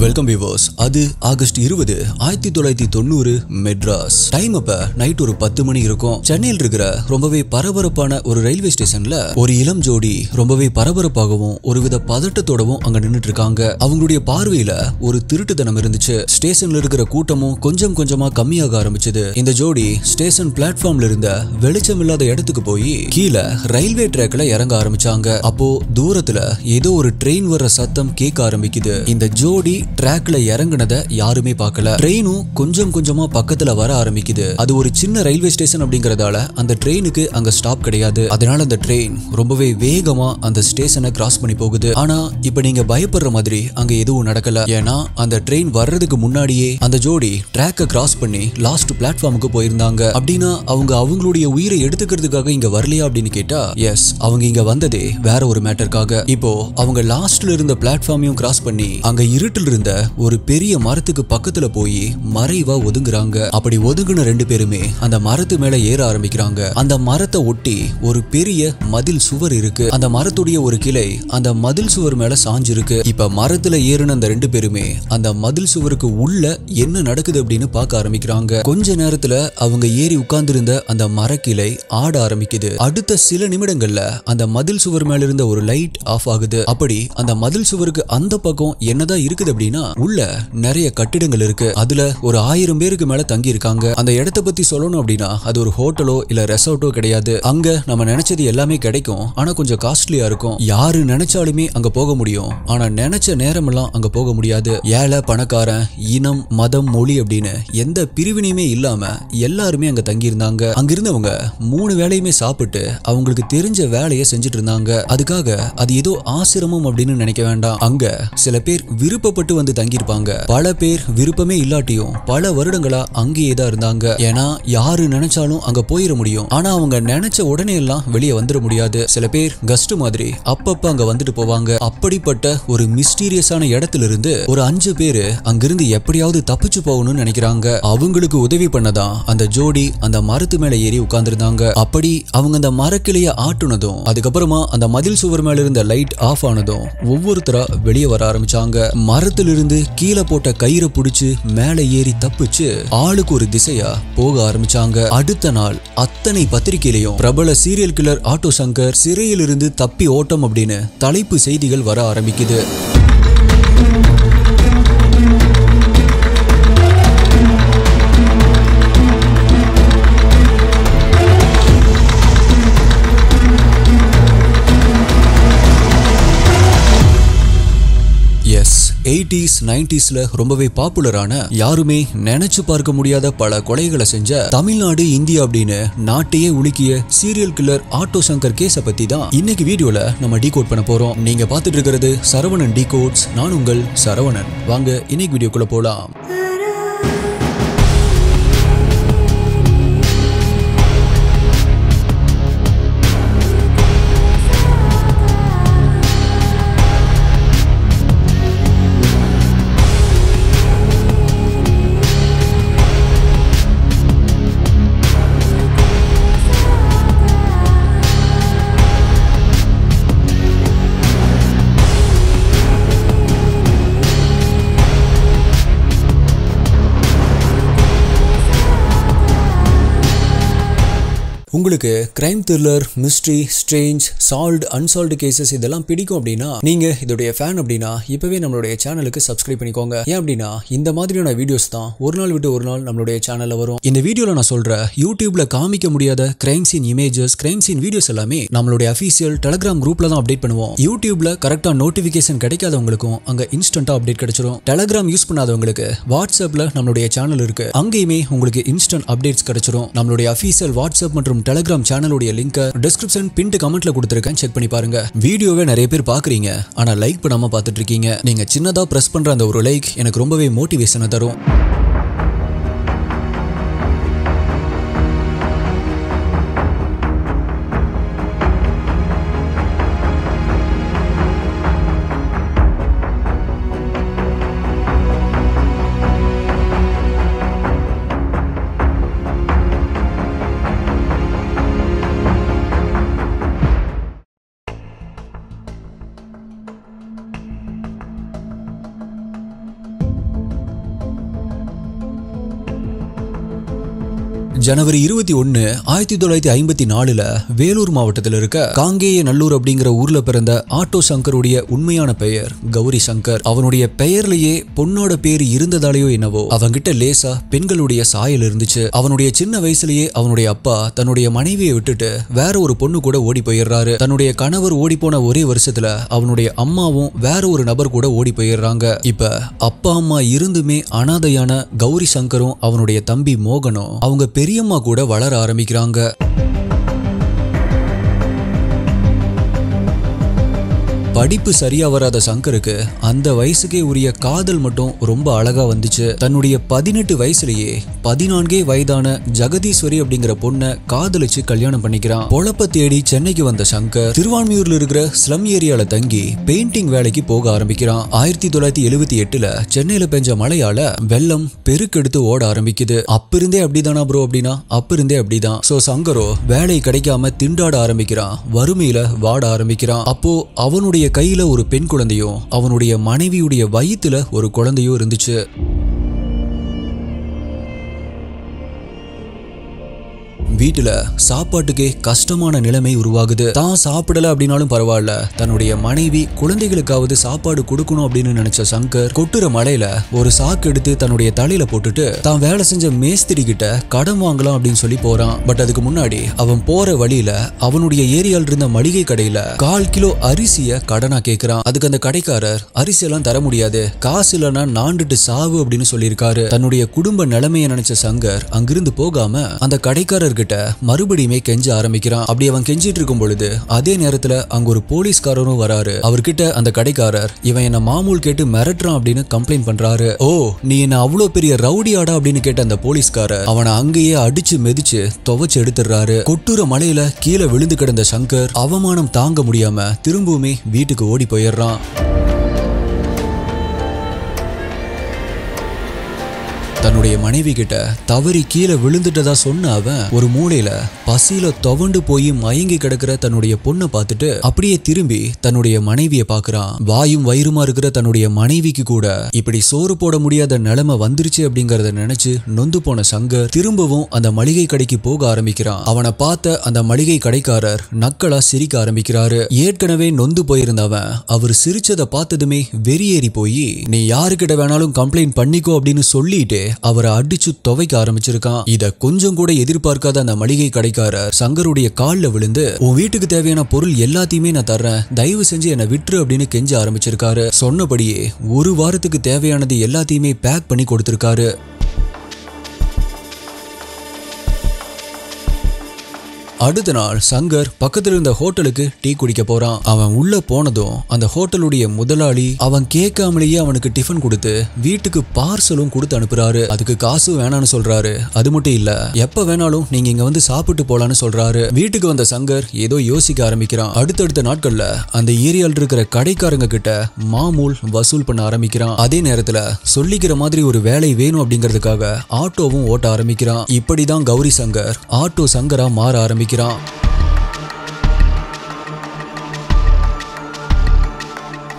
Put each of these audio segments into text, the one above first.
Welcome viewers. அது August 20, 1990 Madras. Time அப்ப night ஒரு 10 மணி இருக்கும். சென்னையில் இருக்கிற ரொம்பவே பரபரப்பான ஒரு ரயில்வே ஸ்டேஷன்ல ஒரு இளம் ஜோடி ரொம்பவே பரபரப்பாகவும் ஒருவித பதட்டத்தோடவும் அங்க நின்னுட்டு இருக்காங்க. அவங்களுடைய பார்வையில ஒரு திருட்டுத்தனம் இருந்துச்சு. ஸ்டேஷன்ல இருக்கிற கூட்டமும் கொஞ்சம் கொஞ்சமா கம்மியாக ஆரம்பிச்சது. இந்த ஜோடி ஸ்டேஷன் பிளாட்ஃபார்ம்ல இருந்த வெளிச்சம் இல்லாத இடத்துக்கு போய் கீழே ரயில்வே ட்ராக்ல இறங்க ஆரம்பிச்சாங்க. அப்போ தூரத்துல ஏதோ ஒரு ட்ரெயின் வர்ற சத்தம் கேட்க ஆரம்பிக்குது. இந்த ஜோடி ட்ராக்ல இறங்குனத யாருமே பார்க்கல. ட்ரெயினும் கொஞ்சம் கொஞ்சமா பக்கத்துல வர ஆரம்பிக்குது. அது ஒரு சின்ன ரயில்வே ஸ்டேஷன் அப்படிங்கறதால அந்த ட்ரெயினுக்கு அங்க ஸ்டாப் கிடையாது. அதனால அந்த ட்ரெயின் ரொம்பவே வேகமா அந்த ஸ்டேஷனை கிராஸ் பண்ணி போகுது. ஆனா இப்ப நீங்க பயப்படுற மாதிரி அங்க எதுவும் நடக்கல. ஏன்னா அந்த ட்ரெயின் வர்றதுக்கு முன்னாடியே அந்த ஜோடி ட்ராக்கை கிராஸ் பண்ணி லாஸ்ட் பிளாட்ஃபார்முக்கு போயிருந்தாங்க. அப்படின்னா அவங்க அவங்களுடைய உயிரை எடுத்துக்கிறதுக்காக இங்க வரலையா அப்படின்னு கேட்டா எஸ், அவங்க இங்க வந்ததே வேற ஒரு மேட்டருக்காக. இப்போ அவங்க லாஸ்ட்ல இருந்த பிளாட்ஃபார்மையும் கிராஸ் பண்ணி அங்க இருட்டில் இருந்த ஒரு பெரிய மரத்துக்கு பக்கத்துல போய் மறைவா ஒதுங்குறாங்க. அப்படி ஒதுங்குன ரெண்டு பேருமே அந்த மரத்து மேல ஏற ஆரம்பிக்கிறாங்க. அந்த மரத்தை ஒட்டி ஒரு பெரிய மதில் சுவர் இருக்கு. அந்த மரத்துடைய ஒரு கிளை அந்த மதில் சுவர் மேல சாஞ்சிருக்கு. இப்ப மரத்துல ஏறின அந்த ரெண்டு பேருமே அந்த மதில் சுவருக்கு உள்ள என்ன நடக்குது அப்படின்னு பார்க்க ஆரம்பிக்கிறாங்க. கொஞ்ச நேரத்துல அவங்க ஏறி உட்கார்ந்திருந்த அந்த மரக்கிளை ஆட ஆரம்பிக்குது. அடுத்த சில நிமிடங்கள்ல அந்த மதில் சுவர் மேல இருந்த ஒரு லைட் ஆஃப் ஆகுது. அப்படி அந்த மதில் சுவருக்கு அந்த பக்கம் என்னதான் இருக்குது அப்படின்னா உள்ள நிறைய கட்டிடங்கள் இருக்கு. அதுல ஒரு 1000 பேருக்கு மேல தங்கி இருக்காங்க. அந்த இடத்தை பத்தி சொல்லணும் அப்படின்னா அது ஒரு ஹோட்டலோ இல்ல ரெசார்ட்டோ கிடையாது. அங்க நம்ம நினைச்சது எல்லாமே கிடைக்கும், ஆனா கொஞ்சம் காஸ்ட்லியா இருக்கும். யாரு நினைச்சாலுமே அங்க போக முடியும், ஆனா நினைச்ச நேரம் எல்லாம் அங்க போக முடியாது. ஏழை பணக்காரன், இனம், மதம், மொழி அப்படின்னு எந்த பிரிவினையுமே இல்லாம எல்லாருமே அங்க தங்கி இருந்தாங்க. அங்க இருந்தவங்க 3 வேளையுமே சாப்பிட்டு அவங்களுக்கு தெரிஞ்ச வேலையை செஞ்சுட்டு இருந்தாங்க. அதுக்காக அது ஏதோ ஆசிரமம் அப்படின்னு நினைக்க வேண்டாம். அங்க சில பேர் விருப்பப்பட்டு வந்து தங்கியிருப்பாங்க. பல பேர் விருப்பமே இல்லாட்டியும் பல வருடங்களா அங்கேயே தான் இருந்தாங்க. ஏன்னா யாரு நினைச்சாலும் அங்க போயிட முடியும், ஆனா அவங்க நினைச்ச உடனே எல்லாம் வெளியே வந்துட முடியாது. சில பேர் கஸ்ட் மாதிரி அப்பப்ப அங்க வந்துட்டு போவாங்க. அப்படிப்பட்ட ஒரு மிஸ்டீரியஸான இடத்துல இருந்து ஒரு 5 பேரு அங்கிருந்து எப்படியாவது தப்பிச்சு போகணும்னு நினைக்கிறாங்க. அவங்களுக்கு உதவி பண்ணதான் அந்த ஜோடி அந்த மரத்து மேல ஏறி உட்கார்ந்துருந்தாங்க. அப்படி அவங்க அந்த மரக்கிளைய ஆட்டுனதும் அதுக்கப்புறமா அந்த மதில் சுவர் மேல இருந்த லைட் ஆஃப் ஆனதும் ஒவ்வொருத்தரா வெளியே வர ஆரம்பிச்சாங்க. மரத்திலிருந்து கீழே போட்ட கயிறை பிடிச்சு மேல ஏறி தப்பிச்சு ஆளுக்கு ஒரு திசையா போக ஆரம்பிச்சாங்க. அடுத்த நாள் அத்தனை பத்திரிகையிலையும் பிரபல சீரியல் கில்லர் ஆட்டோ சங்கர் சிறையிலிருந்து தப்பி ஓட்டம் அப்படின்னு தலைப்பு செய்திகள் வர ஆரம்பிக்குது. எஸ், 80s 90sல ரொம்பவே பாப்புலரான யாருமே நினைச்சு பார்க்க முடியாத பல கொலைகளை செஞ்ச தமிழ்நாடு இந்தியா அப்படின்னு நாட்டையே உலுக்கிய சீரியல் கில்லர் ஆட்டோ சங்கர் கேஸ பத்தி தான் இன்னைக்கு வீடியோல நம்ம டீகோட் பண்ண போறோம். நீங்க பார்த்துட்டு இருக்கிறது சரவணன் டீகோட்ஸ். நான் உங்கள் சரவணன். வாங்க இன்னைக்கு வீடியோக்குள்ள போலாம். உங்களுக்கு crime thriller, mystery, strange, solved, unsolved cases இதெல்லாம் பிடிக்கும் அப்படின்னா நீங்க இதோடைய ஃபேன் அப்படின்னா இப்பவே நம்மளுடைய சேனலுக்கு சப்ஸ்கிரைப் பண்ணிக்கோங்க. ஏன் அப்படின்னா இந்த மாதிரியான வீடியோஸ் தான் ஒரு நாள் விட்டு ஒரு நாள் நம்மளுடைய சேனல்ல வரும். இந்த வீடியோல நான் சொல்ற யூடியூப்ல காமிக்க முடியாத crime scene images, crime scene videos எல்லாமே நம்மளுடைய அஃபீஷியல் டெலிகிராம் குரூப்ல தான் அப்டேட் பண்ணுவோம். யூடியூப்ல கரெக்டா நோட்டிபிகேஷன் கிடைக்காதவங்களுக்கும் அங்க இன்ஸ்டன்டா அப்டேட் கிடைச்சிடும். டெலிகிராம் யூஸ் பண்ணாதவங்களுக்கு வாட்ஸ்அப்ல நம்மளுடைய சேனல் இருக்கு, அங்கேயுமே உங்களுக்கு இன்ஸ்டன்ட் அப்டேட்ஸ் கிடைச்சிடும். நம்மளுடைய அஃபீஷியல் வாட்ஸ்அப் மற்றும் டெலிகிராம் சேனலுடைய லிங்க் டிஸ்கிரிப்ஷன் பின்ட் கமெண்ட்ல கொடுத்திருக்கேன், செக் பண்ணி பாருங்க. வீடியோவை நிறைய பேர் பாக்குறீங்க, ஆனா லைக் பண்ணாம பார்த்துட்டு இருக்கீங்க. நீங்க சின்னதா பிரஸ் பண்ற அந்த ஒரு லைக் எனக்கு ரொம்பவே மோட்டிவேஷனை தரும். ஜனவரி 21, 1954 வேலூர் மாவட்டத்தில் இருக்க காங்கேய நல்லூர் அப்படிங்கிற ஊர்ல பிறந்த ஆட்டோ சங்கருடைய உண்மையான பெயர் கௌரி சங்கர். அவனுடைய பெயர்லயே பொண்ணோட பேர் இருந்ததாலேயோ என்னவோ அவன்கிட்ட லேசா பெண்களுடைய சாயல் இருந்துச்சு. அவனுடைய சின்ன வயசுலயே அவனுடைய அப்பா தன்னுடைய மனைவியை விட்டுட்டு வேற ஒரு பொண்ணு கூட ஓடி போயிடுறாரு. தன்னுடைய கணவர் ஓடி போன ஒரே வருஷத்துல அவனுடைய அம்மாவும் வேற ஒரு நபர் கூட ஓடி போயிடுறாங்க. இப்ப அப்பா அம்மா இருந்துமே அனாதையான கௌரி சங்கரும் அவனுடைய தம்பி மோகனும் அவங்க பெரியம்மா கூட வளர ஆரம்பிக்கிறாங்க. படிப்பு சரியா வராத சங்கருக்கு அந்த வயசுக்கே உரிய காதல் மட்டும் ரொம்ப அழகா வந்துச்சு. தன்னுடைய 18 வயசுலயே 14 வயதான ஜெகதீஸ்வரி அப்படிங்கிற பொண்ணை காதலிச்சு கல்யாணம் பண்ணிக்கிறான். பொழப்ப தேடி சென்னைக்கு வந்த சங்கர் திருவான்மியூர்ல இருக்கிற ஸ்லம் ஏரியால தங்கி பெயிண்டிங் வேலைக்கு போக ஆரம்பிக்கிறான். 1978 சென்னையில பெஞ்ச மழையால வெள்ளம் பெருக்கெடுத்து ஓட ஆரம்பிக்குது. அப்பிருந்தே அப்படிதானா ப்ரோ அப்படின்னா அப்பிருந்தே அப்படிதான். சோ சங்கரோ வேலை கிடைக்காம திண்டாட ஆரம்பிக்கிறான். வறுமையில வாட ஆரம்பிக்கிறான். அப்போ அவனுடைய கையில ஒரு பெண் குழந்தையும் அவனுடைய மனைவியுடைய வயித்துல ஒரு குழந்தையும் இருந்துச்சு. வீட்டுல சாப்பாட்டுக்கே கஷ்டமான நிலைமை உருவாகுது. தான் சாப்பிடல அப்படின்னாலும் பரவாயில்ல, தன்னுடைய மனைவி குழந்தைகளுக்காவது சாப்பாடு கொடுக்கணும் அப்படின்னு நினைச்ச சங்கர் கொட்டுற மழையில ஒரு சாக்கு எடுத்து தன்னுடைய தலையில போட்டுட்டு தான் வேலை செஞ்ச மேஸ்திரி கிட்ட கடன் வாங்கலாம் அப்படின்னு சொல்லி போறான். பட் அதுக்கு முன்னாடி அவன் போற வழியில அவனுடைய ஏரியால இருந்த மளிகை கடையில 1/4 கிலோ அரிசிய கடனா கேக்குறான். அதுக்கு அந்த கடைக்காரர் அரிசி எல்லாம் தர முடியாது, காசு இல்லைன்னா நாண்டுட்டு சாவு அப்படின்னு சொல்லியிருக்காரு. தன்னுடைய குடும்ப நிலைமையை நினைச்ச சங்கர் அங்கிருந்து போகாம அந்த கடைக்காரர் கிட்ட மறுபடியுமே கெஞ்ச ஆரம்பிக்கிறான். அப்படி அவன் கெஞ்சிட்டு இருக்கும் பொழுது அதே நேரத்துல அங்க ஒரு போலீஸ்காரரும் வராரு. அவர்கிட்ட அந்த கடைக்காரர் இவன் என்ன மாமூல் கேட்டு மிரட்டுறான் அப்படின்னு கம்ப்ளைண்ட் பண்றாரு. ஓ, நீ என்ன அவ்வளவு பெரிய ரவுடியாடா அப்படின்னு கேட்ட அந்த போலீஸ்காரர் அவனை அங்கேயே அடிச்சு மெதிச்சு துவைச்சு எடுத்துறாரு. கொட்டுற மலையில கீழே விழுந்து கிடந்த சங்கர் அவமானம் தாங்க முடியாம திரும்பவுமே வீட்டுக்கு ஓடி போயிடுறான். தன்னுடைய மனைவி கிட்ட தவறி கீழே விழுந்துட்டதா சொன்ன அவன் ஒரு மூலையில பசியில துவண்டு போய் மயங்கி கிடக்கிற தன்னுடைய பொண்ணை பார்த்துட்டு அப்படியே திரும்பி தன்னுடைய மனைவியை பாக்குறான். வாயும் வயிறுமா இருக்கிற தன்னுடைய மனைவிக்கு கூட இப்படி சோறு போட முடியாத நிலைமை வந்துருச்சு அப்படிங்கறத நினைச்சு நொந்து போன சங்கர் திரும்பவும் அந்த மளிகை கடைக்கு போக ஆரம்பிக்கிறான். அவனை பார்த்த அந்த மளிகை கடைக்காரர் நக்கலா சிரிக்க ஆரம்பிக்கிறாரு. ஏற்கனவே நொந்து போயிருந்தவன் அவர் சிரிச்சதை பார்த்ததுமே வெறியேறி போய் நீ யாருக்கிட்ட வேணாலும் கம்ப்ளைண்ட் பண்ணிக்கோ அப்படின்னு சொல்லிட்டு அவரை அடிச்சு துவைக்க ஆரம்பிச்சிருக்கான். இத கொஞ்சம் கூட எதிர்பார்க்காத அந்த மளிகை கடைக்காரர் சங்கருடைய கால்ல விழுந்து உன் வீட்டுக்கு தேவையான பொருள் எல்லாத்தையுமே நான் தர்றேன், தயவு செஞ்சு என்னை விட்டுரு அப்படின்னு கெஞ்ச ஆரம்பிச்சிருக்காரு. சொன்னபடியே ஒரு வாரத்துக்கு தேவையானது எல்லாத்தையுமே பேக் பண்ணி கொடுத்திருக்காரு. அடுத்த நாள் சங்கர் பக்கத்துல இருந்த ஹோட்டலுக்கு டீ குடிக்க போறான். அவன் உள்ள போனதும் அந்த ஹோட்டலுடைய முதலாளி அவன் கேட்காமலேயே அவனுக்கு டிஃபன் கொடுத்து வீட்டுக்கு பார்சலும் கொடுத்து அனுப்புறாரு. அதுக்கு காசும் வேணான்னு சொல்றாரு. அது மட்டும் இல்ல, எப்ப வேணாலும் நீங்க இங்க வந்து சாப்பிட்டு போலான்னு சொல்றாரு. வீட்டுக்கு வந்த சங்கர் ஏதோ யோசிக்க ஆரம்பிக்கிறான். அடுத்தடுத்த நாட்கள்ல அந்த ஏரியால இருக்கிற கடைக்காரங்க கிட்ட மாமூல் வசூல் பண்ண ஆரம்பிக்கிறான். அதே நேரத்துல சொல்லிக்கிற மாதிரி ஒரு வேலை வேணும் அப்படிங்கிறதுக்காக ஆட்டோவும் ஓட்ட ஆரம்பிக்கிறான். இப்படிதான் கௌரி சங்கர் ஆட்டோ சங்கரா மாற ஆரம்பிக்கிறான்.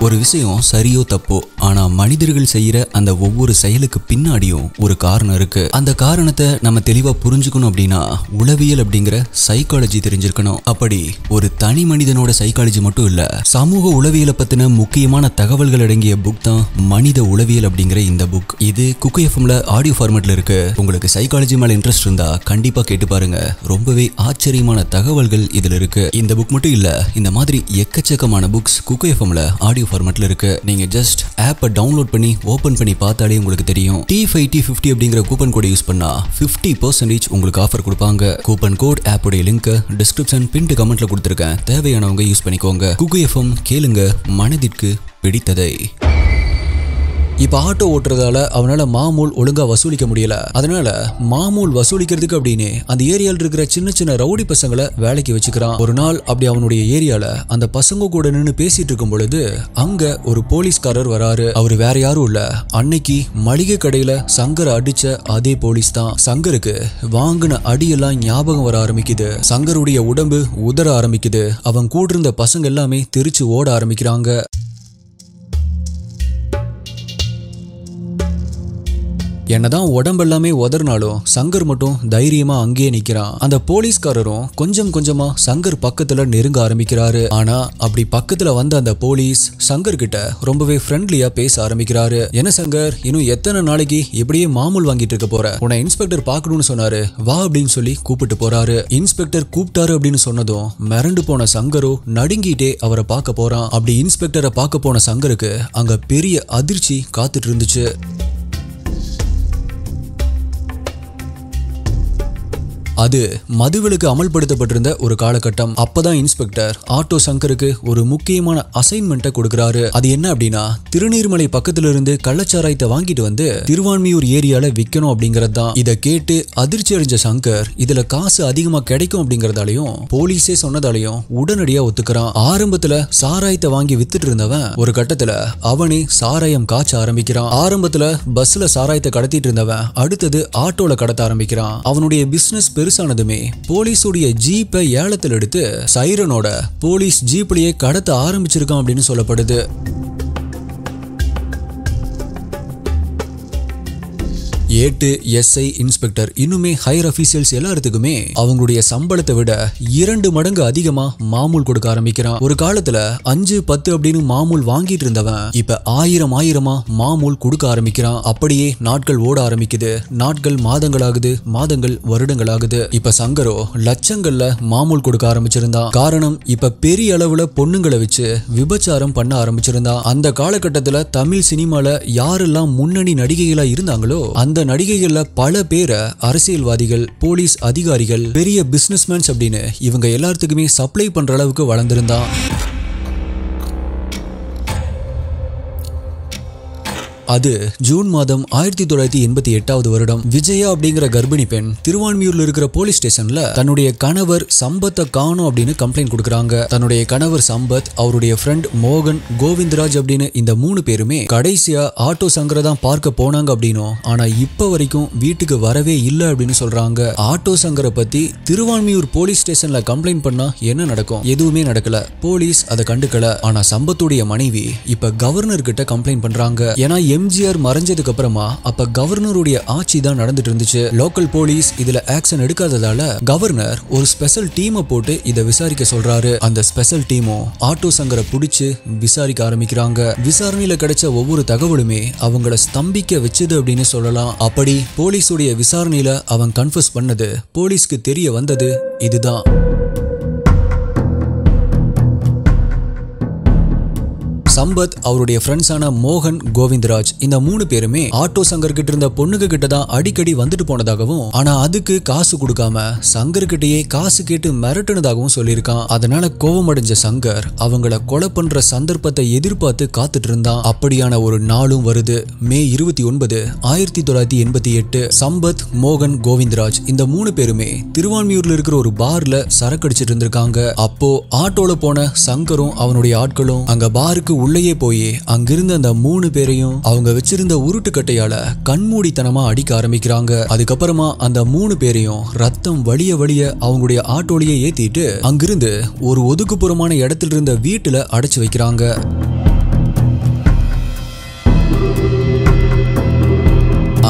ஒரு விஷயம் சரியோ தப்போ, ஆனா மனிதர்கள் செய்யற அந்த ஒவ்வொரு செயலுக்கு பின்னாடியும் ஒரு காரணம் இருக்கு. அந்த காரணத்தை நம்ம தெளிவா புரிஞ்சுக்கணும் அப்படின்னா உளவியல் அப்படிங்கிற சைக்காலஜி தெரிஞ்சிருக்கணும். அப்படி ஒரு தனி மனிதனோட சைக்காலஜி மட்டும் இல்ல, சமூக உளவியலை பத்தின முக்கியமான தகவல்கள் அடங்கிய புக் தான் மனித உளவியல் அப்படிங்கிற இந்த புக். இது குக்கு எஃப்எம்ல ஆடியோ ஃபார்மேட்ல இருக்கு. உங்களுக்கு சைக்காலஜி மேல இன்ட்ரெஸ்ட் இருந்தா கண்டிப்பா கேட்டு பாருங்க. ரொம்பவே ஆச்சரியமான தகவல்கள் இதுல இருக்கு. இந்த புக் மட்டும் இல்ல, இந்த மாதிரி எக்கச்சக்கமான புக்ஸ் குக்கு எஃப்எம்ல ஆடியோ ஃபார்மேட்ல இருக்கு. நீங்க ஜஸ்ட் ஆப்பை டவுன்லோட் பண்ணி ஓபன் பண்ணி பார்த்தாலே உங்களுக்கு தெரியும். T5T50 அப்படிங்கிற கூப்பன் கோட் யூஸ் பண்ணா 50% உங்களுக்கு ஆஃபர் கொடுப்பாங்க. கூப்பன் கோட் ஆப்போட லிங்க் டிஸ்கிரிப்ஷன் பின்ட் கமெண்ட்ல கொடுத்திருக்கேன். தேவையானவங்க யூஸ் பண்ணிக்கோங்க. குக்கு எஃப்எம் கேளுங்க, மனதிற்கு பிடித்ததை. இப்ப ஆட்டோ ஓட்டுறதால அவனால மாமூல் ஒழுங்கா வசூலிக்க முடியல. அதனால மாமூல் வசூலிக்கிறதுக்கு அப்படின்னு அந்த ஏரியால இருக்கிற சின்ன சின்ன ரவுடி பசங்களை வேலைக்கு வச்சுக்கிறான். ஒரு நாள் அப்படி அவனுடைய ஏரியால அந்த பசங்க கூட நின்று பேசிட்டு இருக்கும் பொழுது அங்க ஒரு போலீஸ்காரர் வராரு. அவரு வேற யாரும் இல்ல, அன்னைக்கு மளிகை கடையில சங்கரை அடிச்ச அதே போலீஸ் தான். சங்கருக்கு வாங்கின அடியெல்லாம் ஞாபகம் வர ஆரம்பிக்குது. சங்கருடைய உடம்பு உதற ஆரம்பிக்குது. அவன் கூட இருந்த பசங்க எல்லாமே தெரிச்சு ஓட ஆரம்பிக்கிறாங்க. என்னதான் உடம்பெல்லாமே உதறினாலும் சங்கர் மட்டும் தைரியமா அங்கேயே நிக்கிறான். அந்த போலீஸ்காரரும் கொஞ்சம் கொஞ்சமா சங்கர் பக்கத்துல நெருங்க ஆரம்பிக்கிறாரு. ஆனா அப்படி பக்கத்துல வந்த அந்த போலீஸ் சங்கர் கிட்ட ரொம்பவே ஃப்ரெண்ட்லியா பேச ஆரம்பிக்கிறாரு. என்ன சங்கர், இன்னும் எத்தனை நாளைக்கு இப்படியே மாமூல் வாங்கிட்டு இருக்க போற? உன்னை இன்ஸ்பெக்டர் பாக்கணும்னு சொன்னாரு, வா அப்படின்னு சொல்லி கூப்பிட்டு போறாரு. இன்ஸ்பெக்டர் கூப்பிட்டாரு அப்படின்னு சொன்னதும் மிரண்டு போன சங்கரோ நடுங்கிட்டே அவரை பார்க்க போறான். அப்படி இன்ஸ்பெக்டரை பார்க்க போன சங்கருக்கு அங்க பெரிய அதிர்ச்சி காத்துட்டு இருந்துச்சு. அது மதுவிலக்கு அமல்படுத்தப்பட்டிருந்த ஒரு காலகட்டம். அப்பதான் இன்ஸ்பெக்டர் ஆட்டோ சங்கருக்கு ஒரு முக்கியமான அசைன்மெண்ட்டை கொடுக்கிறாரு. அது என்ன அப்படின்னா, திருநீர்மலை பக்கத்துல இருந்து கள்ளச்சாராயத்தை வாங்கிட்டு வந்து திருவான்மியூர் ஏரியால விற்கணும் அப்படிங்கறது தான். இதை கேட்டு அதிர்ச்சி அடைஞ்ச சங்கர் இதுல காசு அதிகமா கிடைக்கும் அப்படிங்கறதாலையும் போலீஸே சொன்னதாலையும் உடனடியா ஒத்துக்கிறான். ஆரம்பத்துல சாராயத்தை வாங்கி வித்துட்டு இருந்தவன் ஒரு கட்டத்துல அவனே சாராயம் காய்ச்ச ஆரம்பிக்கிறான். ஆரம்பத்துல பஸ்ல சாராயத்தை கடத்திட்டு இருந்தவன் அடுத்தது ஆட்டோல கடத்த ஆரம்பிக்கிறான். அவனுடைய பிசினஸ் பெருசானதுமே போலீஸுடைய ஜீப்பை ஏலத்தில் எடுத்து சைரனோட போலீஸ் ஜீப்லயே கடத்த ஆரம்பிச்சிருக்கான் அப்படின்னு சொல்லப்படுது. ஏட்டு எஸ்ஐ இன்ஸ்பெக்டர் இன்னுமே ஹையர் அபிஷியல்ஸ் எல்லாத்துக்குமே அவங்களுடைய சம்பளத்தை விட 2 மடங்கு அதிகமா மாமூல் கொடுக்க ஆரம்பிக்கிறான். ஒரு காலத்துல 5-10 அப்படின்னு மாமூல் வாங்கிட்டு இருந்தவன் இப்ப 1000 மாமூல் கொடுக்க ஆரம்பிக்கிறான். அப்படியே நாட்கள் ஓட ஆரம்பிக்குது. நாட்கள் மாதங்களாகுது, மாதங்கள் வருடங்களாகுது. இப்ப சங்கரோ லட்சங்கள்ல மாமூல் கொடுக்க ஆரம்பிச்சிருந்தான். காரணம், இப்ப பெரிய அளவுல பொண்ணுங்களை வச்சு விபச்சாரம் பண்ண ஆரம்பிச்சிருந்தான். அந்த காலகட்டத்துல தமிழ் சினிமால யாரெல்லாம் முன்னணி நடிகைகளா இருந்தாங்களோ அந்த நடிகைகள்ல பல பேரை அரசியல்வாதிகள், போலீஸ் அதிகாரிகள், பெரிய பிசினஸ்மேன்ஸ் அப்படின்னு இவங்க எல்லாத்துக்குமே சப்ளை பண்ற அளவுக்கு வளர்ந்திருந்தான். அது ஜூன் மாதம் 1988 வருடம். விஜயா அப்படிங்கிற கர்ப்பிணி பெண் திருவான்மியூர்ல இருக்கிற போலீஸ் ஸ்டேஷன்ல தன்னுடைய கணவர் சம்பத்தை காணோம் அப்படின்னு கம்ப்ளைண்ட் கொடுக்கறாங்க. தன்னுடைய கணவர் சம்பத், அவருடைய ஃப்ரெண்ட் மோகன், கோவிந்தராஜ் அப்படின்னு இந்த 3 பேருமே கடைசியா ஆட்டோ சங்கரை தான் பார்க்க போனாங்க அப்படின்னும், ஆனா இப்ப வரைக்கும் வீட்டுக்கு வரவே இல்லை அப்படின்னு சொல்றாங்க. ஆட்டோ சங்கரை பத்தி திருவான்மியூர் போலீஸ் ஸ்டேஷன்ல கம்ப்ளைண்ட் பண்ணா என்ன நடக்கும்? எதுவுமே நடக்கல. போலீஸ் அதை கண்டுக்கல. ஆனா சம்பத்துடைய மனைவி இப்ப கவர்னர் கிட்ட கம்ப்ளைண்ட் பண்றாங்க. ஏன்னா எம்ஜிஆர் மறைஞ்சதுக்கு அப்புறமா அப்ப கவர்னருடைய ஆட்சி தான் நடந்துட்டு இருந்துச்சு. லோக்கல் போலீஸ் இதுல ஆக்ஷன் எடுக்காததால கவர்னர் ஒரு ஸ்பெஷல் டீமை போட்டு இதை விசாரிக்க சொல்றாரு. அந்த ஸ்பெஷல் டீமும் ஆட்டோ சங்கரை பிடிச்சு விசாரிக்க ஆரம்பிக்கிறாங்க. விசாரணையில கிடைச்ச ஒவ்வொரு தகவலுமே அவங்கள ஸ்தம்பிக்க வச்சது அப்படின்னு சொல்லலாம். அப்படி போலீஸுடைய விசாரணையில அவன் கன்ஃபஸ் பண்ணது போலீஸ்க்கு தெரிய வந்தது இதுதான். சம்பத், அவருடைய ஃப்ரெண்ட்ஸான மோகன், கோவிந்தராஜ் இந்த 3 பேருமே ஆட்டோ சங்கர் கிட்ட இருந்த பொண்ணுங்க கிட்ட தான் அடிக்கடி வந்துட்டு போனதாகவும், ஆனா அதுக்கு காசு கொடுக்காம சங்கர் கிட்டயே காசு கேட்டு மிரட்டுனதாகவும் சொல்லியிருக்கான். அதனால கோபமடைஞ்ச சங்கர் அவங்கள கொலை பண்ற சந்தர்ப்பத்தை எதிர்பார்த்து காத்துட்டு இருந்தான். அப்படியான ஒரு நாளும் வருது. மே 29, 1988. சம்பத், மோகன், கோவிந்தராஜ் இந்த 3 பேருமே திருவான்மியூர்ல இருக்கிற ஒரு பார்ல சரக்கு அடிச்சிட்டு இருந்திருக்காங்க. அப்போ ஆட்டோல போன சங்கரும் அவனுடைய ஆட்களும் அங்க பாருக்கு உள்ளேயே போய் அங்கிருந்த அந்த 3 பேரையும் அவங்க வச்சிருந்த உருட்டுக்கட்டையால கண்மூடித்தனமா அடிக்க ஆரம்பிக்கிறாங்க. அதுக்கப்புறமா அந்த 3 பேரையும் ரத்தம் வழிய வழிய அவங்களுடைய ஆட்டோலயே ஏத்திட்டு அங்கிருந்து ஒரு ஒதுக்குப்புறமான இடத்துல இருந்த வீட்டுல அடைச்சு வைக்கிறாங்க.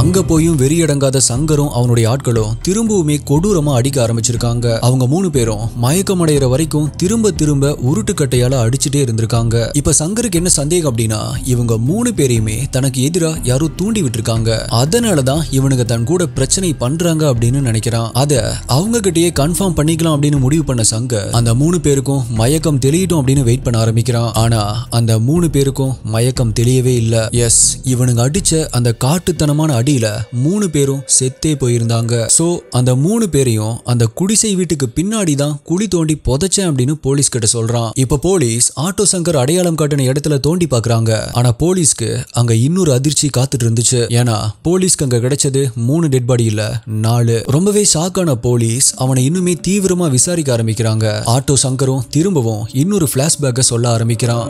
அங்க போயும் வெறியடங்காத சங்கரும் அவனுடைய ஆட்களும் திரும்பவுமே கொடூரமா அடிக்க ஆரம்பிச்சிருக்காங்க. அவங்க 3 பேரும் மயக்கம் அடைகிற வரைக்கும் திரும்ப திரும்ப உருட்டுக்கட்டையால அடிச்சுட்டே இருந்திருக்காங்க. இப்ப சங்கருக்கு என்ன சந்தேகம் அப்படின்னா, இவங்க 3 பேரையுமே தனக்கு எதிரா யாரோ தூண்டி விட்டுருக்காங்க. அதனாலதான் இவனுங்க தன் கூட பிரச்சனை பண்றாங்க அப்படின்னு நினைக்கிறான். அத அவங்க கிட்டயே கன்ஃபார்ம் பண்ணிக்கலாம் அப்படின்னு முடிவு பண்ண சங்கர் அந்த 3 பேருக்கும் மயக்கம் தெளியட்டும் அப்படின்னு வெயிட் பண்ண ஆரம்பிக்கிறான். ஆனா அந்த 3 பேருக்கும் மயக்கம் தெளியவே இல்ல. எஸ், இவனுங்க அடிச்ச அந்த காட்டுத்தனமான அடியில 3 பேரும் செத்தே போயிருந்தாங்க. சோ அந்த 3 பேரையும் அந்த குடிசை வீட்டுக்கு பின்னாடி தான் குழி தோண்டி புதைச்சேன் அப்படின்னு போலீஸ் கிட்ட சொல்றான். இப்ப போலீஸ் ஆட்டோ சங்கர் அடையாளம் காட்டின இடத்துல தோண்டி பாக்குறாங்க. ஆனா போலீஸ்க்கு அங்க இன்னொரு அதிர்ச்சி காத்துட்டு இருந்துச்சு. ஏன்னா போலீஸ்க்கு அங்க கிடைச்சது 3 டெட் பாடி இல்ல 4. ரொம்பவே ஷாக்கான போலீஸ் அவனை இன்னுமே தீவிரமா விசாரிக்க ஆரம்பிக்கிறாங்க. ஆட்டோ சங்கரும் திரும்பவும் இன்னொரு பிளாஷ்பேக்க சொல்ல ஆரம்பிக்கிறான்.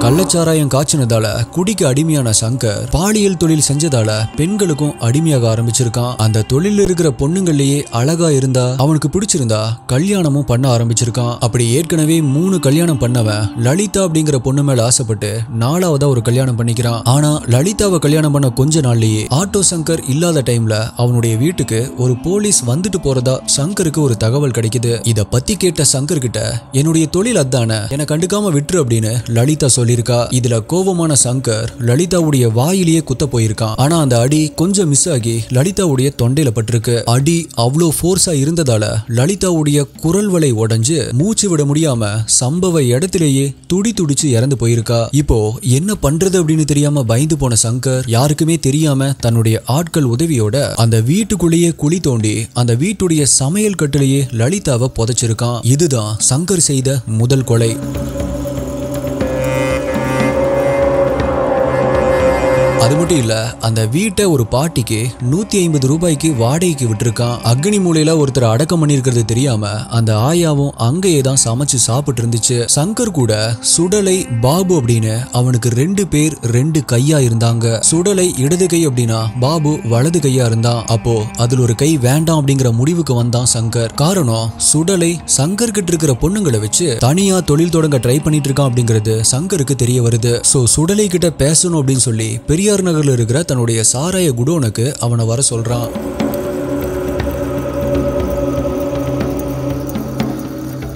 கள்ளச்சாராயம் காய்ச்சினதால குடிக்க அடிமையான சங்கர் பாலியல் தொழில் செஞ்சதால பெண்களுக்கும் அடிமையாக ஆரம்பிச்சிருக்கான். அந்த தொழில் இருக்கிற பொண்ணுங்கள்லயே அழகா இருந்தா அவனுக்கு பிடிச்சிருந்தா கல்யாணமும் பண்ண ஆரம்பிச்சிருக்கான். அப்படி ஏற்கனவே 3 கல்யாணம் பண்ணவன் லலிதா அப்படிங்கிற பொண்ணு மேல ஆசைப்பட்டு 4வதா ஒரு கல்யாணம் பண்ணிக்கிறான். ஆனா லலிதாவை கல்யாணம் பண்ண கொஞ்ச நாள்லயே ஆட்டோ சங்கர் இல்லாத டைம்ல அவனுடைய வீட்டுக்கு ஒரு போலீஸ் வந்துட்டு போறதா சங்கருக்கு ஒரு தகவல் கிடைக்குது. இத பத்தி கேட்ட சங்கர் கிட்ட என்னுடைய தொழில் அதானே, என்னை கண்டுக்காம விட்டுரு அப்படின்னு லலிதா சொல்லியிருக்கா. இதுல கோபமான சங்கர் லலிதாவுடைய வாயிலேயே குத்த போயிருக்கான். ஆனா அந்த அடி கொஞ்சம் மிஸ் ஆகி லலிதாவுடைய தொண்டையில பட்டிருக்கு. அடி அவ்வளோ ஃபோர்ஸா இருந்ததால லலிதாவுடைய குரல் வலை உடைஞ்சு மூச்சு விட முடியாம சம்பவ இடத்திலேயே துடிச்சு இறந்து போயிருக்கா. இப்போ என்ன பண்றது அப்படின்னு தெரியாம பயந்து போன சங்கர் யாருக்குமே தெரியாம தன்னுடைய ஆட்கள் உதவியோட அந்த வீட்டுக்குள்ளேயே குழி தோண்டி அந்த வீட்டுடைய சமையல் கட்டிலேயே லலிதாவை புதைச்சிருக்கான். இதுதான் சங்கர் செய்த முதல் கொலை. அது மட்டும் இல்ல, அந்த வீட்டை ஒரு பாட்டிக்கு 150 ரூபாய்க்கு வாடகைக்கு விட்டுருக்கான். அக்னி மூலையில ஒருத்தர் அடக்கம் பண்ணிருக்கிறது தெரியாம அந்த ஆயாவும் அங்கேயே தான் சமைச்சு சாப்பிட்டு இருந்துச்சு. சங்கர் கூட சுடலை பாபு அப்படின்னு அவனுக்கு 2 பேர் 2 கையா இருந்தாங்க. சுடலை இடது கை அப்படின்னா பாபு வலது கையா இருந்தான். அப்போ அதுல ஒரு கை வேண்டாம் அப்படிங்கிற முடிவுக்கு வந்தான் சங்கர். காரணம், சுடலை சங்கர் கிட்ட இருக்கிற பொண்ணுங்களை வச்சு தனியா தொழில் தொடங்க ட்ரை பண்ணிட்டு இருக்கான் அப்படிங்கிறது சங்கருக்கு தெரிய வருது. சோ சுடலை கிட்ட பேசணும் அப்படின்னு சொல்லி பெரியார் நகர்ல இருக்கிற தன்னுடைய சாராய குடோனுக்கு அவனை வர சொல்றான்.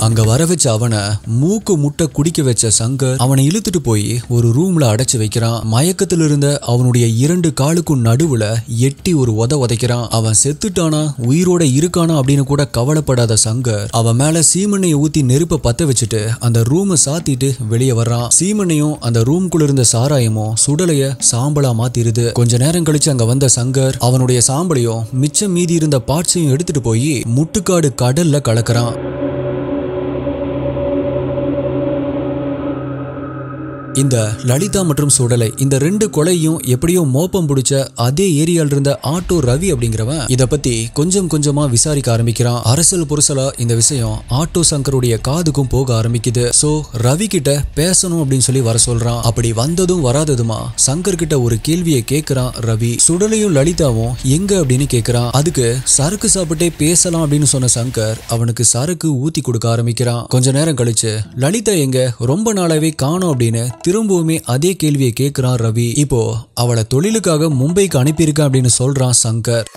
அங்க வர வச்ச அவனை மூக்கு முட்டை குடிக்க வச்ச சங்கர் அவனை இழுத்துட்டு போய் ஒரு ரூம்ல அடைச்சு வைக்கிறான். மயக்கத்தில் இருந்த அவனுடைய 2 காலுக்கும் நடுவுல எட்டி ஒரு உதைக்கிறான். அவன் செத்துட்டானா உயிரோட இருக்கானா அப்படின்னு கூட கவலைப்படாத சங்கர் அவன் மேல சீமெண்ணையை ஊத்தி நெருப்ப பத்த வச்சுட்டு அந்த ரூமை சாத்திட்டு வெளியே வர்றான். சீமெண்ணையும் அந்த ரூம்குள்ள இருந்த சாராயமும் சுடலைய சாம்பலா மாத்திருது. கொஞ்ச நேரம் கழிச்சு அங்க வந்த சங்கர் அவனுடைய சாம்பலையும் மிச்சம் மீதி இருந்த பார்ட்ஸையும் எடுத்துட்டு போய் முட்டுக்காடு கடல்ல கலக்குறான். இந்த லலிதா மற்றும் சுடலை இந்த 2 கொலையும் எப்படியோ மோப்பம் பிடிச்ச அதே ஏரியால இருந்த ஆட்டோ ரவி அப்படிங்கிறவன் இத பத்தி கொஞ்சம் கொஞ்சமா விசாரிக்க ஆரம்பிக்கிறான். அரசல் புரசலா இந்த விஷயம் ஆட்டோ சங்கருடைய காதுக்கும் போக ஆரம்பிக்குது. சோ ரவி கிட்ட பேசணும் அப்படின்னு சொல்லி வர சொல்றான். அப்படி வந்ததும் வராததுமா சங்கர் கிட்ட ஒரு கேள்வியை கேட்கிறான் ரவி. சுடலையும் லலிதாவும் எங்க அப்படின்னு கேட்கிறான். அதுக்கு சரக்கு சாப்பிட்டே பேசலாம் அப்படின்னு சொன்ன சங்கர் அவனுக்கு சரக்கு ஊத்தி கொடுக்க ஆரம்பிக்கிறான். கொஞ்ச நேரம் கழிச்சு லலிதா எங்க ரொம்ப நாளாவே காணோம் அப்படின்னு திரும்பவுமே அதே கேள்வியை கேட்கிறான் ரவி. இப்போ அவளை தொழிலுக்காக மும்பைக்கு அனுப்பியிருக்கான் அப்படின்னு சொல்றான் சங்கர்.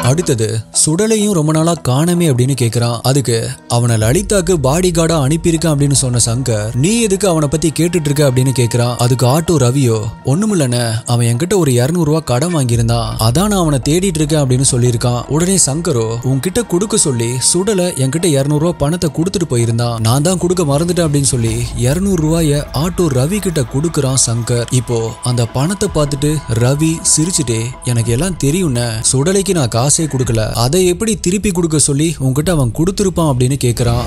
அடுத்தது சுடலையும் ரொம்ப நாளா காணமே அப்படின்னு கேக்குறான். அதுக்கு அவனை லலிதாக்கு பாடி கார்டா அனுப்பியிருக்கான் அப்படின்னு சொன்ன சங்கர் நீ எதுக்கு அவனை பத்தி கேட்டுட்டு இருக்க அப்படின்னு கேக்குறான். அதுக்கு ஆட்டோ ரவியோ ஒண்ணுமில்லன்னு அவன் என்கிட்ட ஒரு 200 ரூபாய் கடன் வாங்கியிருந்தான், அதான் நான் அவனை தேடிட்டு இருக்கேன் அப்படின்னு சொல்லியிருக்கான். உடனே சங்கரோ உன்கிட்ட கொடுக்க சொல்லி சுடலை என்கிட்ட 200 ரூபாய் பணத்தை கொடுத்துட்டு போயிருந்தான், நான் தான் கொடுக்க மறந்துட்டேன் அப்படின்னு சொல்லி 200 ரூபாய ஆட்டோ ரவி கிட்ட கொடுக்கறான் சங்கர். இப்போ அந்த பணத்தை பார்த்துட்டு ரவி சிரிச்சுட்டே எனக்கு எல்லாம் தெரியும்னு சுடலைக்கு நான் காசே கொடுக்கல, அதை எப்படி திருப்பி கொடுக்க சொல்லி உன்கிட்ட அவன் கொடுத்திருப்பான் அப்படின்னு கேக்குறான்.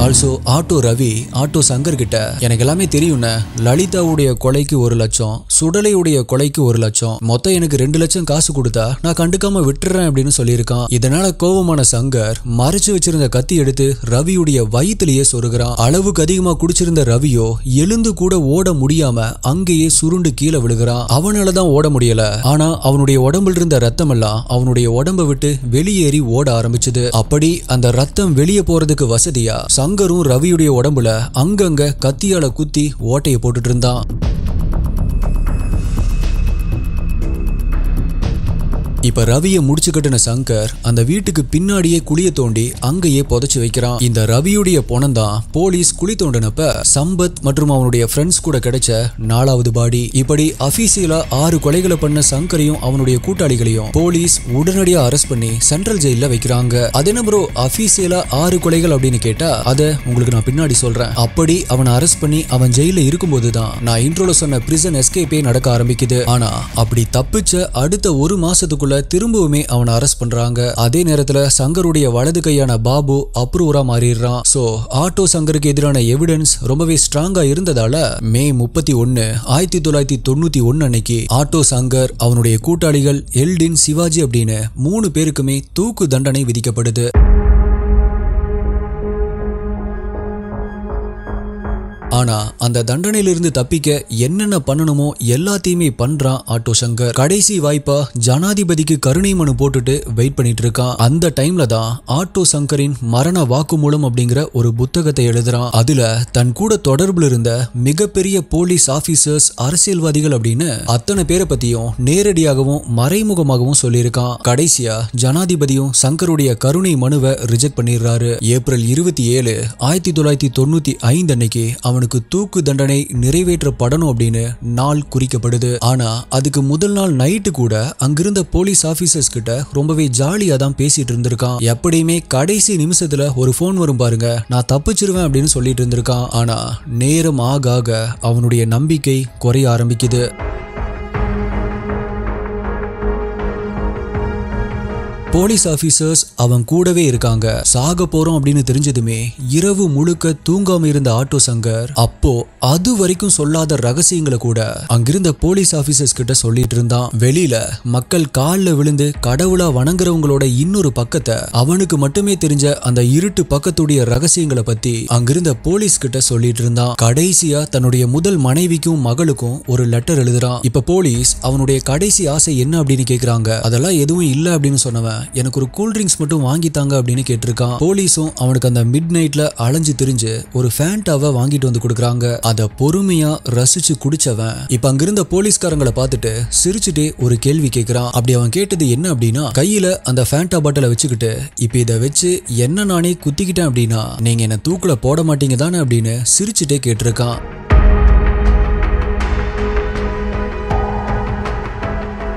Also auto Ravi auto Shankar கிட்ட எனக்கு எல்லாமே தெரியும்னு லலிதாவுடைய கொலைக்கு 1 லட்சம் சுடலையுடைய கொலைக்கு 1 லட்சம் மொத்தம் எனக்கு 2 லட்சம் காசு கொடுத்தா நான் கண்டுக்காம விட்டுறேன் அப்படின்னு சொல்லியிருக்கான். இதனால கோபமான சங்கர் மறைச்சு வச்சிருந்த கத்தி எடுத்து ரவியுடைய வயிற்றுலயே சொருகிறான். அளவுக்கு அதிகமா குடிச்சிருந்த ரவியோ எழுந்து கூட ஓட முடியாம அங்கேயே சுருண்டு கீழே விழுகிறான். அவனாலதான் ஓட முடியல, ஆனா அவனுடைய உடம்புல இருந்த ரத்தம் எல்லாம் அவனுடைய உடம்பை விட்டு வெளியேறி ஓட ஆரம்பிச்சது. அப்படி அந்த ரத்தம் வெளியே போறதுக்கு வசதியா சங்கரும் ரவியுடைய உடம்புல அங்கங்க கத்தியால குத்தி ஓட்டையை போட்டுட்டு இருந்தான். இப்ப ரவியை முடிச்சு கட்டின சங்கர் அந்த வீட்டுக்கு பின்னாடியே குழிய தோண்டி அங்கேயே புதைச்சு வைக்கிறான். இந்த ரவியுடைய பணம் தான் போலீஸ் குழி தோண்டினப்ப சம்பத் மற்றும் அவனுடைய ஃப்ரெண்ட்ஸ் கூட கிடைச்ச 4வது பாடி. இப்படி அபிஷியலா 6 கொலைகளை பண்ண சங்கரையும் அவனுடைய கூட்டாளிகளையும் போலீஸ் உடனடியா அரெஸ்ட் பண்ணி சென்ட்ரல் ஜெயில வைக்கிறாங்க. அது என்ன ப்ரோ அபிஷியலா 6 கொலைகள் அப்படின்னு கேட்டா அத உங்களுக்கு நான் பின்னாடி சொல்றேன். அப்படி அவனை அரெஸ்ட் பண்ணி அவன் ஜெயில இருக்கும்போதுதான் நான் இன்ட்ரோல சொன்ன பிரிசன் எஸ்கேப்பே நடக்க ஆரம்பிக்குது. ஆனா அப்படி தப்பிச்ச அடுத்த 1 மாசத்துக்குள்ள அதனால திரும்பவுமே அவனை அரெஸ்ட் பண்றாங்க. அதே நேரத்துல சங்கருடைய வலது கையான பாபு அப்ரூவரா மாறிடுறான். சோ ஆட்டோ சங்கருக்கு எதிரான எவிடன்ஸ் ரொம்பவே ஸ்ட்ராங்கா இருந்ததால மே 31, 1991 அன்னைக்கு ஆட்டோ சங்கர், அவனுடைய கூட்டாளிகள் எல்டின், சிவாஜி அப்படின்னு 3 பேருக்குமே தூக்கு தண்டனை விதிக்கப்படுது. ஆனா அந்த தண்டனையிலிருந்து தப்பிக்க என்னென்ன பண்ணணுமோ எல்லாத்தையுமே பண்றான் ஆட்டோ சங்கர். கடைசி வாய்ப்பா ஜனாதிபதிக்கு கருணை மனு போட்டுட்டு வெயிட் பண்ணிட்டு இருக்கான். அந்த டைம்ல தான் ஆட்டோ சங்கரின் மரண வாக்குமூலம் அப்படிங்கிற ஒரு புத்தகத்தை எழுதுறான். அதுல தன் கூட தொடர்புல இருந்த மிகப்பெரிய போலீஸ் ஆபீசர்ஸ், அரசியல்வாதிகள் அப்படின்னு அத்தனை பேரை பத்தியும் நேரடியாகவும் மறைமுகமாகவும் சொல்லியிருக்கான். கடைசியா ஜனாதிபதியும் சங்கருடைய கருணை மனுவை ரிஜெக்ட் பண்ணிடுறாரு. ஏப்ரல் 27, 1995 அன்னைக்கு அவனுக்கு தூக்கு தண்டனை நிறைவேற்றப்படணும் அப்படின்னு நாள் குறிக்கப்படுது. ஆனா அதுக்கு முதல் நாள் நைட்டு கூட அங்கிருந்த போலீஸ் ஆபீசர்ஸ் கிட்ட ரொம்பவே ஜாலியா தான் பேசிட்டு இருந்திருக்கான். எப்படியுமே கடைசி நிமிஷத்துல ஒரு போன் வரும் பாருங்க, நான் தப்பிச்சிருவேன் அப்படின்னு சொல்லிட்டு இருந்திருக்கான். ஆனா நேரம் ஆக ஆக அவனுடைய நம்பிக்கை குறைய ஆரம்பிக்குது. போலீஸ் ஆபீசர்ஸ் அவன் கூடவே இருக்காங்க. சாக போறோம் அப்படின்னு தெரிஞ்சதுமே இரவு முழுக்க தூங்காம இருந்த ஆட்டோ சங்கர் அப்போ அது வரைக்கும் சொல்லாத ரகசியங்களை கூட அங்கிருந்த போலீஸ் ஆபீசர்ஸ் கிட்ட சொல்லிட்டு இருந்தான். வெளியில மக்கள் கால்ல விழுந்து கடவுளா வணங்குறவங்களோட இன்னொரு பக்கத்தை, அவனுக்கு மட்டுமே தெரிஞ்ச அந்த இருட்டு பக்கத்துடைய ரகசியங்களை பத்தி அங்கிருந்த போலீஸ் கிட்ட சொல்லிட்டு இருந்தான். கடைசியா தன்னுடைய முதல் மனைவிக்கும் மகளுக்கும் ஒரு லெட்டர் எழுதுறான். இப்ப போலீஸ் அவனுடைய கடைசி ஆசை என்ன அப்படின்னு கேக்குறாங்க. அதெல்லாம் எதுவும் இல்ல அப்படின்னு சொன்னவன் எனக்கு ஒரு கூல் ட்ரிங்க்ஸ் மட்டும் வாங்கித்தாங்க அப்படின்னு கேட்டிருக்கான். போலீஸும் அவனுக்கு அந்த மிட் நைட்ல அலைஞ்சு திரிஞ்சு ஒரு ஃபேண்டாவை வாங்கிட்டு வந்து கொடுக்குறாங்க. அத பொறுமையா ரசிச்சு குடிச்சவன் இப்ப அங்கிருந்த போலீஸ்காரங்களை பார்த்துட்டு சிரிச்சுட்டே ஒரு கேள்வி கேட்கிறான். அப்படி அவன் கேட்டது என்ன அப்படின்னா, கையில அந்த ஃபேண்டா பாட்டிலை வச்சுக்கிட்டு இப்ப இதை வச்சு என்ன நானே குத்திக்கிட்டேன் அப்படின்னா நீங்க என்ன தூக்குல போட மாட்டீங்க தானே அப்படின்னு சிரிச்சுட்டே கேட்டிருக்கான்.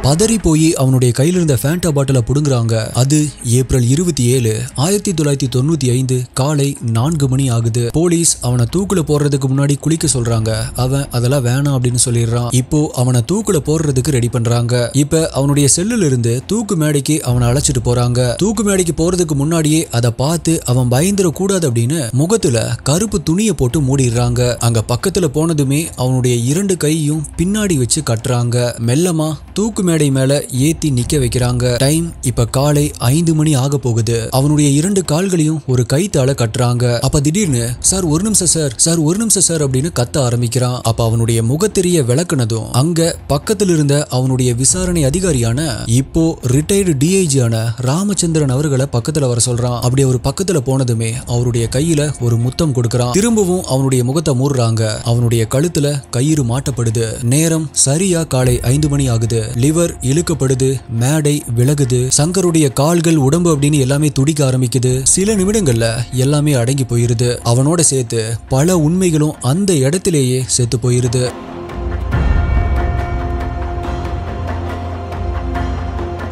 பதறி போய் அவனுடைய கையில இருந்த ஃபேண்டா பாட்டில புடுங்குறாங்க. அது ஏப்ரல் 27, 1995 காலை 4 மணி ஆகுது. போலீஸ் அவனை தூக்குல போடுறதுக்கு முன்னாடி குளிக்க சொல்றாங்க. அவன் அதெல்லாம் வேணாம் அப்படின்னு சொல்லிடுறான். இப்போ அவனை தூக்குல போடுறதுக்கு ரெடி பண்றாங்க. இப்ப அவனுடைய செல்லுல இருந்து தூக்கு மேடைக்கு அவனை அழைச்சிட்டு போறாங்க. தூக்கு மேடைக்கு போறதுக்கு முன்னாடியே அதை பார்த்து அவன் பயந்துட கூடாது அப்படின்னு முகத்துல கருப்பு துணியை போட்டு மூடிடுறாங்க. அங்க பக்கத்துல போனதுமே அவனுடைய 2 கையும் பின்னாடி வச்சு கட்டுறாங்க. மெல்லமா தூக்கு மேடை மேல ஏத்தி நிக்க வைக்கிறாங்க. டைம் இப்ப காலை 5 மணி ஆக போகுது. அவனுடைய 2 கால்களையும் ஒரு கைத்தால கட்டுறாங்க. அப்ப திடீர்னு சார் ஒரு நிமிஷம் சார், சார் ஒரு நிமிஷம் சார் அப்படின்னு கத்த ஆரம்பிக்கிறான். அப்ப அவனுடைய முகத்தெரிய விளக்குனதும் அங்க பக்கத்தில் இருந்த அவனுடைய விசாரணை அதிகாரியான இப்போ ரிட்டையர்டு டிஐஜியான ராமச்சந்திரன் அவர்களை பக்கத்துல வர சொல்றான். அப்படி ஒரு பக்கத்துல போனதுமே அவருடைய கையில ஒரு முத்தம் கொடுக்கறான். திரும்பவும் அவனுடைய முகத்தை மூடுறாங்க. அவனுடைய கழுத்துல கயிறு மாட்டப்படுது. நேரம் சரியா காலை 5 மணி ஆகுது. லிவர் இழுக்கப்படுது, மேடை விலகுது, சங்கருடைய கால்கள், உடம்பு அப்படின்னு எல்லாமே துடிக்க ஆரம்பிக்குது. சில நிமிடங்கள்ல எல்லாமே அடங்கி போயிருது. அவனோட சேர்த்து பல உண்மைகளும் அந்த இடத்திலேயே செத்து போயிருது.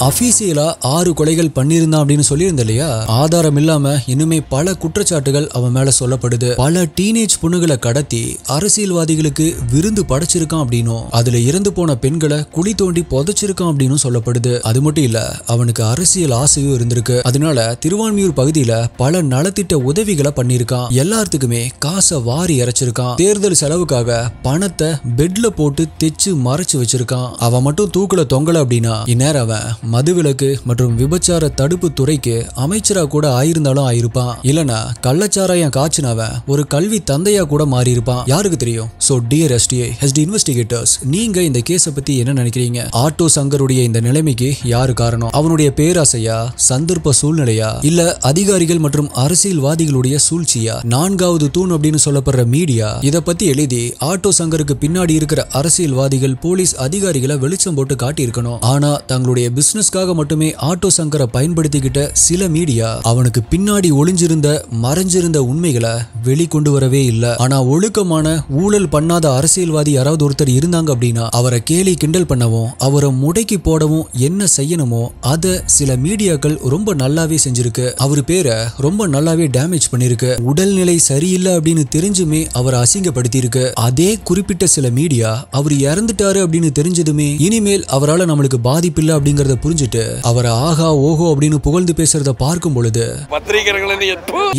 அபிஷியலா 6 கொலைகள் பண்ணியிருந்தான் அப்படின்னு சொல்லியிருந்த இல்லையா, ஆதாரம் இல்லாம இன்னுமே பல குற்றச்சாட்டுகள் அவன் மேல சொல்லப்படுது. பல டீனேஜ் பொண்ணுகளை கடத்தி அரசியல்வாதிகளுக்கு விருந்து படைச்சிருக்கான் அப்படின்னும், அதுல இறந்து போன பெண்களை குழி தோண்டி புதைச்சிருக்கான் அப்படின்னு சொல்லப்படுது. அது மட்டும் இல்ல, அவனுக்கு அரசியல் ஆசையும் இருந்திருக்கு. அதனால திருவான்மியூர் பகுதியில பல நலத்திட்ட உதவிகளை பண்ணிருக்கான். எல்லாத்துக்குமே காசை வாரி இறைச்சிருக்கான். தேர்தல் செலவுக்காக பணத்தை பெட்ல போட்டு தெச்சு மறைச்சு வச்சிருக்கான். அவன் மட்டும் தூக்குல தொங்கல அப்படின்னா இந்நேரம் அவன் மதுவிலக்கு மற்றும் விபச்சார தடுப்பு துறைக்கு அமைச்சரா கூட ஆயிருந்தாலும் ஆயிருப்பான். இல்லனா கள்ளச்சாராயம் காய்ச்சினவன் ஒரு கல்வி தந்தையா கூட மாறி இருப்பான். யாருக்கு தெரியும்? So dear STI HD investigators, நீங்க இந்த கேஸை பத்தி என்ன நினைக்கிறீங்க? ஆட்டோ சங்கருடைய இந்த நிலைமைக்கு யாரு காரணம்? அவனுடைய பேராசையா, சந்தர்ப்ப சூழ்நிலையா, இல்ல அதிகாரிகள் மற்றும் அரசியல்வாதிகளுடைய சூழ்ச்சியா? 4வது தூண் அப்படின்னு சொல்லப்படுற மீடியா இத பத்தி எழுதி ஆட்டோ சங்கருக்கு பின்னாடி இருக்கிற அரசியல்வாதிகள், போலீஸ் அதிகாரிகளை வெளிச்சம் போட்டு காட்டி இருக்கணும். ஆனா தங்களுடைய பிசினஸ்க்காக மட்டுமே ஆட்டோ சங்கரை பயன்படுத்திக்கிட்ட சில மீடியா அவனுக்கு பின்னாடி ஒளிஞ்சிருந்த மறைஞ்சிருந்த உண்மைகளை வெளிக்கொண்டு வரவே இல்லை. ஆனா ஒழுக்கமான ஊழல் பண்ணாத அரசியல்வாதி யாராவது ஒருத்தர் இருந்தாங்க அப்படின்னா அவரை கேலி கிண்டல் பண்ணவும், அவரை முடக்கி போடவும் என்ன செய்யணுமோ அதை சில மீடியாக்கள் ரொம்ப நல்லாவே செஞ்சிருக்கு. அவரு பேரை ரொம்ப நல்லாவே டேமேஜ் பண்ணிருக்கு. உடல்நிலை சரியில்லை அப்படின்னு தெரிஞ்சுமே அவரை அசிங்கப்படுத்தி இருக்கு. அதே குறிப்பிட்ட சில மீடியா அவர் இறந்துட்டாரு அப்படின்னு தெரிஞ்சதுமே இனிமேல் அவரால் நம்மளுக்கு பாதிப்பு இல்லை அப்படிங்கறத புரிஞ்சுட்டு அவரை ஆஹா ஓஹோ அப்படின்னு புகழ்ந்து பேசுறத பார்க்கும் பொழுது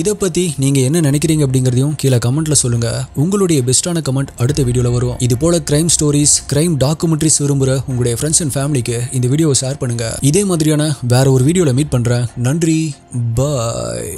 இத பத்தி நீங்க என்ன நினைக்கிறீங்க அப்படிங்கறதையும் கீழே கமெண்ட்ல சொல்லுங்க. உங்களுடைய பெஸ்டான கமெண்ட் அடுத்த வீடியோல வரும். இது போல கிரைம் ஸ்டோரிஸ், கிரைம் டாக்குமெண்ட்ரிஸ் விரும்புற உங்களுடைய ஃப்ரெண்ட்ஸ் அண்ட் ஃபேமிலிக்கு இந்த வீடியோவை ஷேர் பண்ணுங்க. இதே மாதிரியான வேற ஒரு வீடியோல மீட் பண்றேன். நன்றி, பாய்.